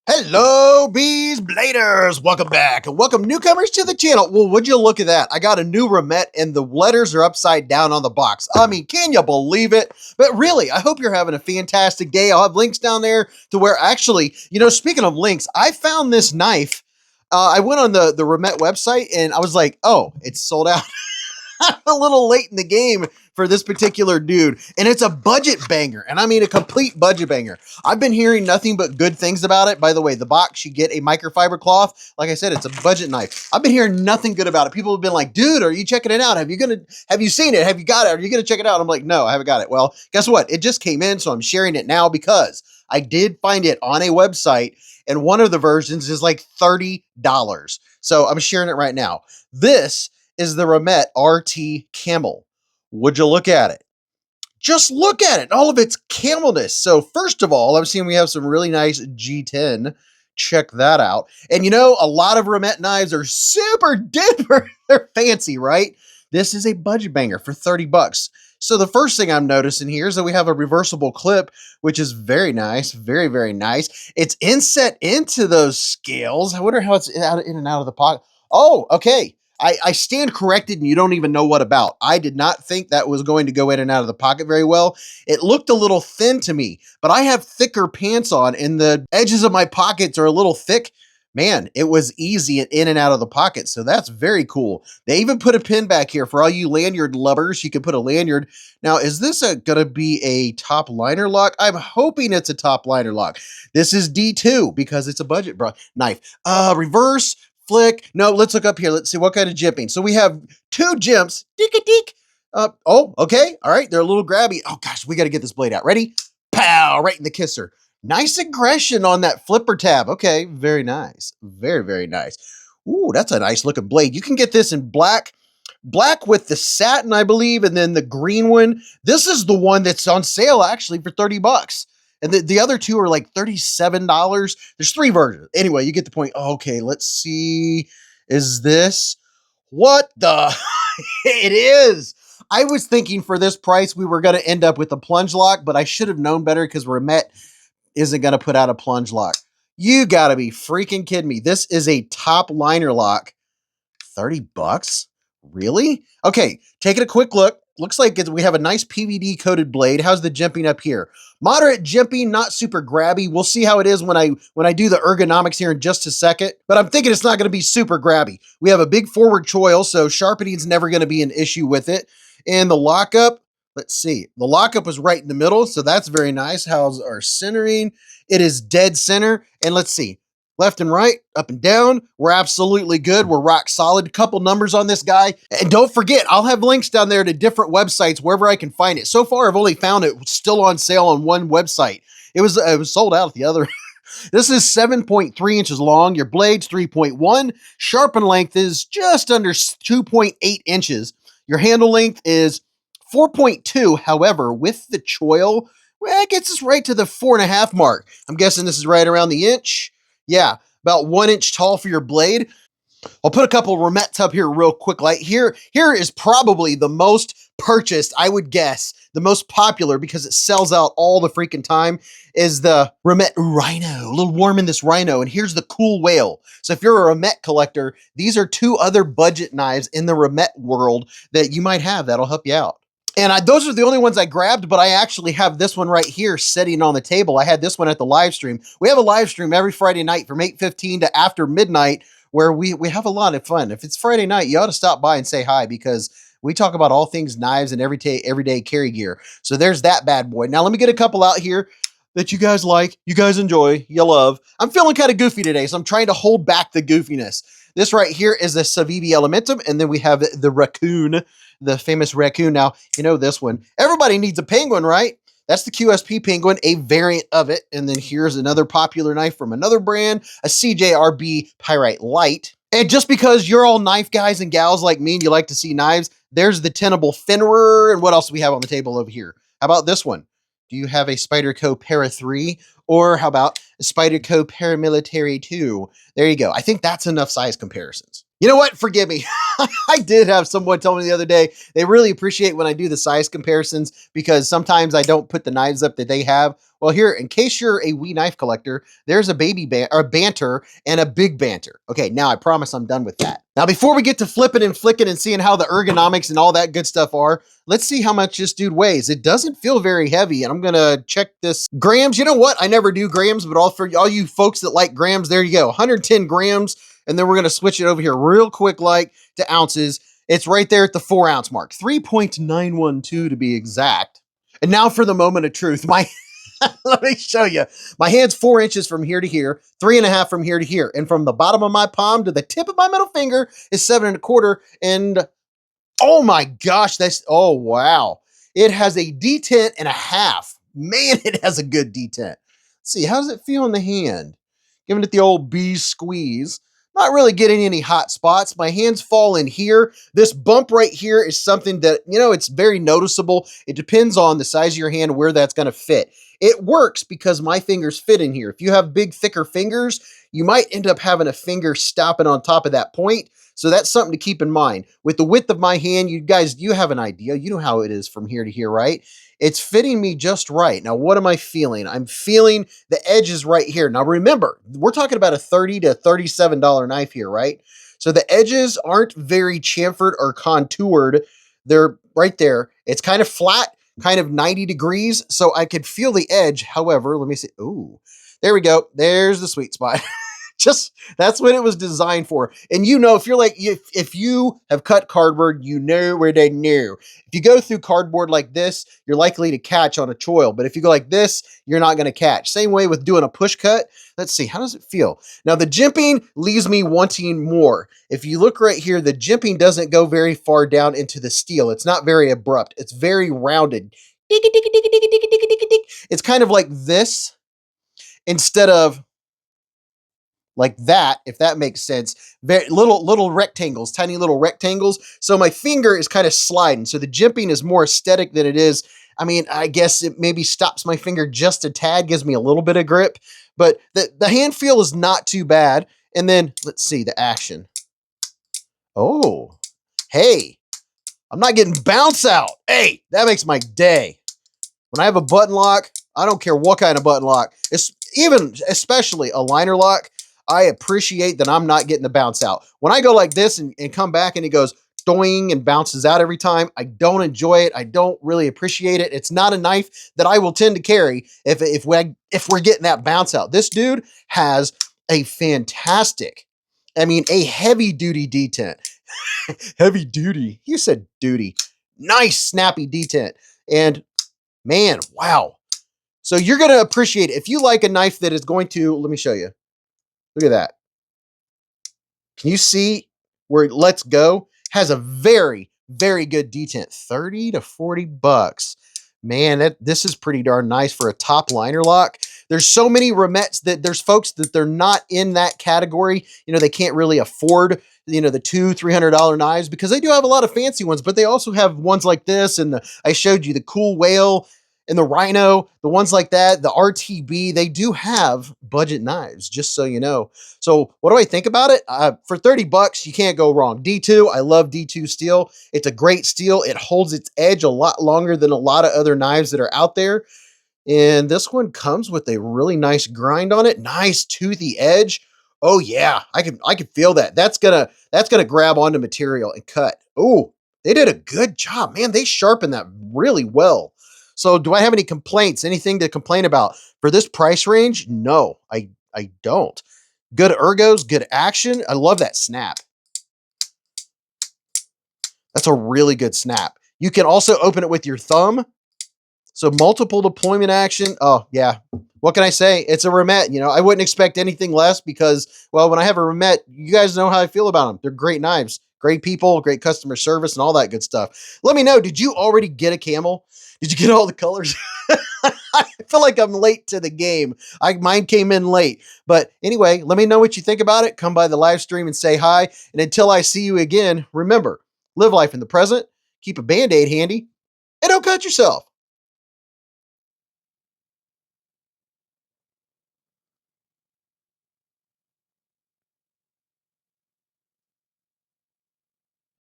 Hello, Beez Bladers! Welcome back and welcome newcomers to the channel. Well, would you look at that? I got a new Remette and the letters are upside down on the box. I mean, can you believe it? But really, I hope you're having a fantastic day. I'll have links down there to where actually, speaking of links, I found this knife. I went on the Remette website and I was like, oh, it's sold out. A little late in the game for this particular dude, and it's a budget banger, and I mean a complete budget banger. I've been hearing nothing but good things about it. By the way, the box, you get a microfiber cloth. Like I said, it's a budget knife. I've been hearing nothing good about it. People have been like, dude, are you checking it out? Have you seen it? Have you got it? Are you gonna check it out? I'm like, no, I haven't got it. Well, guess what? It just came in, so I'm sharing it now because I did find it on a website, and one of the versions is like $30. So I'm sharing it right now. This is the Remette Rt-Camel. Would you look at it? Just look at it, all of its camelness. So first of all, I'm seeing we have some really nice G10. Check that out. And a lot of Remette knives are super duper. They're fancy, right? This is a budget banger for 30 bucks. So the first thing I'm noticing here is that we have a reversible clip, which is very nice, very, very nice. It's inset into those scales. I wonder how it's out in and out of the pocket. Oh, okay. I stand corrected and you don't even know what about. I did not think that was going to go in and out of the pocket very well. It looked a little thin to me, but I have thicker pants on and the edges of my pockets are a little thick. Man, it was easy in and out of the pocket. So that's very cool. They even put a pin back here for all you lanyard lovers. You can put a lanyard. Now, is this going to be a top liner lock? I'm hoping it's a top liner lock. This is D2 because it's a budget knife. Reverse. Flick. No, let's look up here. Let's see what kind of jimping. So we have two jimps. Deek-a-deek. Oh, okay. All right. They're a little grabby. Oh, gosh. We got to get this blade out. Ready? Pow! Right in the kisser. Nice aggression on that flipper tab. Okay. Very nice. Very, very nice. Ooh, that's a nice looking blade. You can get this in black with the satin, I believe, and then the green one. This is the one that's on sale actually for 30 bucks. And the other two are like $37. There's three versions. Anyway, you get the point. Okay, let's see. Is this what the? It is. I was thinking for this price, we were going to end up with a plunge lock, but I should have known better because Remette isn't going to put out a plunge lock. You got to be freaking kidding me. This is a top liner lock. 30 bucks? Really? Okay, taking a quick look. Looks like we have a nice PVD coated blade. How's the jimping up here? Moderate jimping, not super grabby. We'll see how it is when I do the ergonomics here in just a second. But I'm thinking it's not going to be super grabby. We have a big forward choil, so sharpening is never going to be an issue with it. And the lockup, let's see. The lockup is right in the middle, so that's very nice. How's our centering? It is dead center. And let's see. Left and right, up and down. We're absolutely good. We're rock solid. Couple numbers on this guy. And don't forget, I'll have links down there to different websites wherever I can find it. So far, I've only found it still on sale on one website. It was sold out at the other. This is 7.3 inches long. Your blade's 3.1. Sharpen length is just under 2.8 inches. Your handle length is 4.2. However, with the choil, well, it gets us right to the 4.5 mark. I'm guessing this is right around the inch. Yeah, about 1 inch tall for your blade. I'll put a couple Remettes up here real quick. Like here is probably the most purchased, I would guess, the most popular because it sells out all the freaking time is the Remette Rhino. A little warm in this Rhino. And here's the Cool Whale. So if you're a Remette collector, these are two other budget knives in the Remette world that you might have that'll help you out. And those are the only ones I grabbed, but I actually have this one right here sitting on the table. I had this one at the live stream. We have a live stream every Friday night from 8:15 to after midnight where we have a lot of fun. If it's Friday night, you ought to stop by and say hi because we talk about all things knives and everyday carry gear. So there's that bad boy. Now let me get a couple out here that you guys like, you guys enjoy, you love. I'm feeling kind of goofy today, so I'm trying to hold back the goofiness. This right here is the Civivi Elementum, and then we have the raccoon, the famous raccoon. Now, you know this one. Everybody needs a penguin, right? That's the QSP penguin, a variant of it. And then here's another popular knife from another brand, a CJRB Pyrite Light. And just because you're all knife guys and gals like me and you like to see knives, there's the Tenable Fenrir. And what else do we have on the table over here? How about this one? Do you have a Spyderco Para 3? Or how about a Spyderco Paramilitary 2? There you go. I think that's enough size comparisons. You know what? Forgive me. I did have someone tell me the other day they really appreciate when I do the size comparisons because sometimes I don't put the knives up that they have. Well, here, in case you're a wee knife collector, there's a baby or a banter and a big banter. Okay, now I promise I'm done with that. Now, before we get to flipping and flicking and seeing how the ergonomics and all that good stuff are, let's see how much this dude weighs. It doesn't feel very heavy, and I'm gonna check this grams. You know what? I never do grams, but for all you folks that like grams, there you go. 110 grams. And then we're going to switch it over here real quick, like to ounces. It's right there at the 4 ounce mark, 3.912 to be exact. And now for the moment of truth. Let me show you. My hand's 4 inches from here to here, 3.5 from here to here. And from the bottom of my palm to the tip of my middle finger is 7.25. And oh my gosh, oh wow. It has a detent and a half. Man, it has a good detent. Let's see, how does it feel in the hand? Giving it the old Beez squeeze. Not really getting any hot spots. My hands fall in here. This bump right here is something that, it's very noticeable. It depends on the size of your hand, where that's going to fit. It works because my fingers fit in here. If you have big, thicker fingers, you might end up having a finger stopping on top of that point. So that's something to keep in mind. With the width of my hand, you guys, you have an idea. You know how it is from here to here, right? It's fitting me just right. Now, what am I feeling? I'm feeling the edges right here. Now, remember, we're talking about a $30 to $37 knife here, right? So the edges aren't very chamfered or contoured. They're right there. It's kind of flat, kind of 90 degrees. So I could feel the edge. However, let me see. Ooh, there we go. There's the sweet spot. Just that's what it was designed for. And if you're like, if you have cut cardboard, you know where they knew. If you go through cardboard like this, you're likely to catch on a choil. But if you go like this, you're not going to catch. Same way with doing a push cut. Let's see, how does it feel? Now the jimping leaves me wanting more. If you look right here, the jimping doesn't go very far down into the steel. It's not very abrupt. It's very rounded. It's kind of like this instead of like that, if that makes sense. Very little rectangles, tiny little rectangles. So my finger is kind of sliding. So the jimping is more aesthetic than it is. I mean, I guess it maybe stops my finger just a tad, gives me a little bit of grip, but the hand feel is not too bad. And then let's see the action. Oh, hey, I'm not getting bounce out. Hey, that makes my day. When I have a button lock, I don't care what kind of button lock. It's especially a liner lock. I appreciate that I'm not getting the bounce out. When I go like this and come back and it goes doing and bounces out every time, I don't enjoy it. I don't really appreciate it. It's not a knife that I will tend to carry if we're getting that bounce out. This dude has a fantastic, a heavy duty detent. Heavy duty. You said duty. Nice snappy detent. And man, wow. So you're going to appreciate it. If you like a knife that is going to, let me show you. Look at that. Can you see where it lets go? Has a very, very good detent. 30 to 40 bucks. Man, this is pretty darn nice for a top liner lock. There's so many Remettes that there's folks that they're not in that category. They can't really afford, the $200-$300 knives because they do have a lot of fancy ones, but they also have ones like this. And I showed you the cool whale and the Rhino, the ones like that, the RTB, they do have budget knives, just so you know. So what do I think about it? For 30 bucks, you can't go wrong. D2, I love D2 steel. It's a great steel. It holds its edge a lot longer than a lot of other knives that are out there. And this one comes with a really nice grind on it. Nice toothy edge. Oh yeah, I can feel that. That's gonna grab onto material and cut. Oh, they did a good job, man. They sharpened that really well. So do I have any complaints? Anything to complain about? For this price range? No, I don't. Good ergos, good action. I love that snap. That's a really good snap. You can also open it with your thumb. So multiple deployment action. Oh, yeah. What can I say? It's a Remette. I wouldn't expect anything less because, well, when I have a Remette, you guys know how I feel about them. They're great knives, great people, great customer service, and all that good stuff. Let me know, did you already get a Camel? Did you get all the colors? I feel like I'm late to the game. Mine came in late. But anyway, let me know what you think about it. Come by the live stream and say hi. And until I see you again, remember, live life in the present, keep a Band-Aid handy, and don't cut yourself.